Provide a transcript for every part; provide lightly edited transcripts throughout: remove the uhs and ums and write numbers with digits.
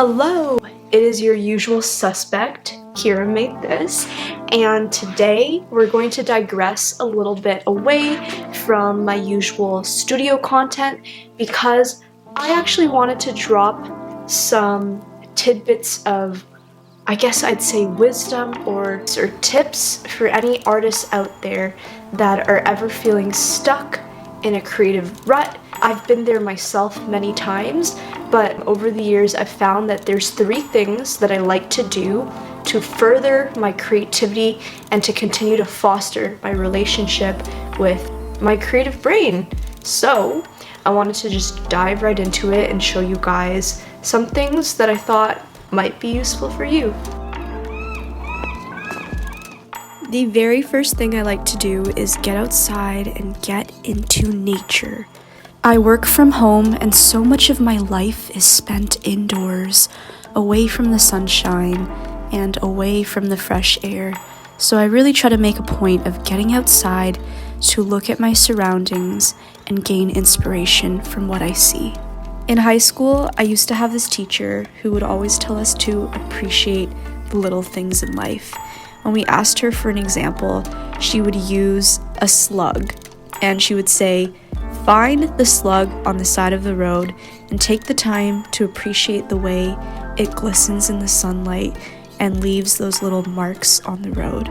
Hello, it is your usual suspect, Kira made this, and today we're going to digress a little bit away from my usual studio content because I actually wanted to drop some tidbits of, I guess I'd say, wisdom or tips for any artists out there that are ever feeling stuck in a creative rut. I've been there myself many times, but over the years I've found that there's 3 things that I like to do to further my creativity and to continue to foster my relationship with my creative brain. So I wanted to just dive right into it and show you guys some things that I thought might be useful for you. The very first thing I like to do is get outside and get into nature. I work from home and so much of my life is spent indoors, away from the sunshine and away from the fresh air. So I really try to make a point of getting outside to look at my surroundings and gain inspiration from what I see. In high school, I used to have this teacher who would always tell us to appreciate the little things in life. When we asked her for an example, she would use a slug, and she would say, "Find the slug on the side of the road and take the time to appreciate the way it glistens in the sunlight and leaves those little marks on the road."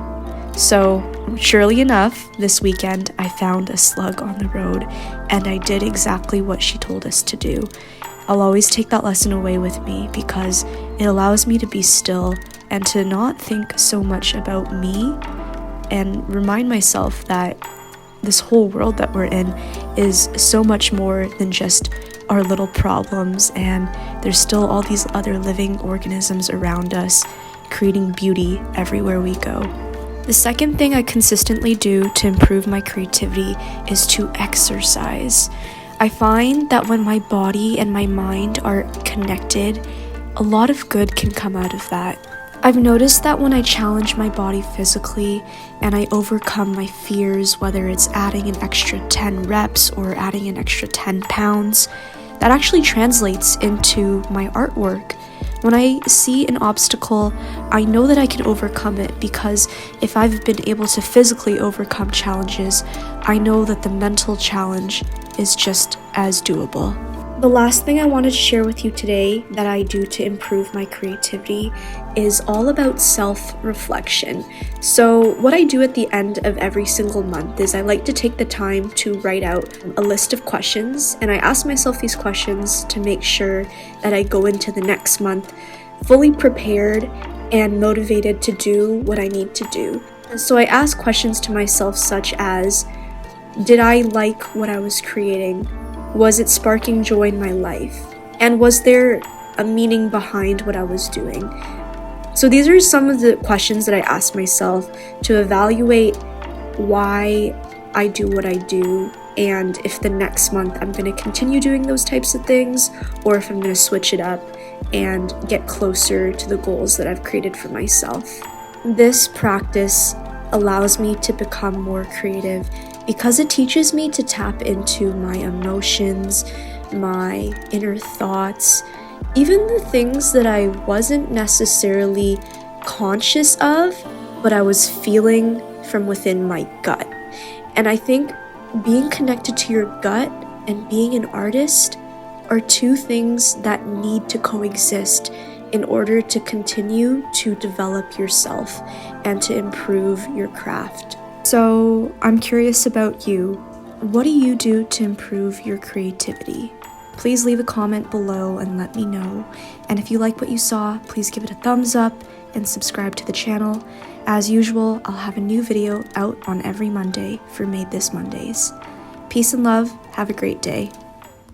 So, surely enough, this weekend I found a slug on the road, and I did exactly what she told us to do. I'll always take that lesson away with me because it allows me to be still and to not think so much about me and remind myself that this whole world that we're in is so much more than just our little problems, and there's still all these other living organisms around us creating beauty everywhere we go. The second thing I consistently do to improve my creativity is to exercise. I find that when my body and my mind are connected, a lot of good can come out of that. I've noticed that when I challenge my body physically and I overcome my fears, whether it's adding an extra 10 reps or adding an extra 10 pounds, that actually translates into my artwork. When I see an obstacle, I know that I can overcome it because if I've been able to physically overcome challenges, I know that the mental challenge is just as doable. The last thing I wanted to share with you today that I do to improve my creativity is all about self-reflection. So what I do at the end of every single month is I like to take the time to write out a list of questions, and I ask myself these questions to make sure that I go into the next month fully prepared and motivated to do what I need to do. So I ask questions to myself such as, did I like what I was creating? Was it sparking joy in my life? And was there a meaning behind what I was doing? So these are some of the questions that I ask myself to evaluate why I do what I do, and if the next month I'm going to continue doing those types of things, or if I'm going to switch it up and get closer to the goals that I've created for myself. This practice allows me to become more creative because it teaches me to tap into my emotions, my inner thoughts, even the things that I wasn't necessarily conscious of, but I was feeling from within my gut. And I think being connected to your gut and being an artist are 2 things that need to coexist in order to continue to develop yourself and to improve your craft. So I'm curious about you. What do you do to improve your creativity? Please leave a comment below and let me know. And if you like what you saw, please give it a thumbs up and subscribe to the channel. As usual, I'll have a new video out on every Monday for Made This Mondays. Peace and love. Have a great day.